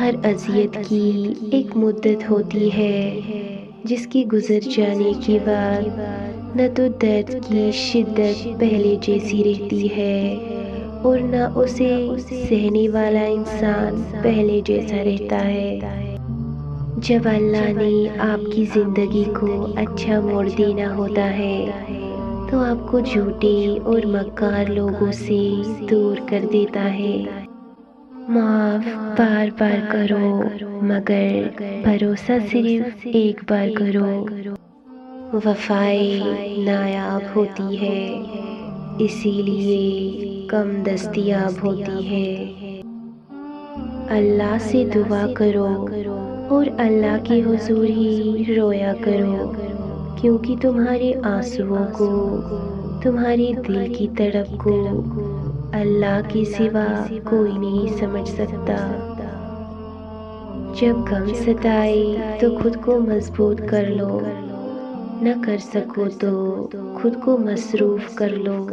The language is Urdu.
ہر اذیت کی ایک مدت ہوتی ہے جس کی گزر جانے کے بعد نہ تو درد کی شدت پہلے جیسی رہتی ہے اور نہ اسے سہنے والا انسان پہلے جیسا رہتا ہے۔ جب اللہ نے آپ کی زندگی کو اچھا موڑ دینا ہوتا ہے تو آپ کو جھوٹے اور مکار لوگوں سے دور کر دیتا ہے۔ معاف بار بار کرو مگر بھروسہ صرف ایک بار کرو۔ وفائیں نایاب ہوتی ہے اسی لیے کم دستیاب ہوتی ہے۔ اللہ سے دعا کرو اور اللہ کے حضور ہی رویا کرو، کیونکہ تمہارے آنسوؤں کو، تمہارے دل کی تڑپ کو اللہ کے سوا کوئی نہیں سمجھ سکتا۔ جب غم ستائے تو خود کو مضبوط کر لو، نہ کر سکو تو خود کو مصروف کر لو۔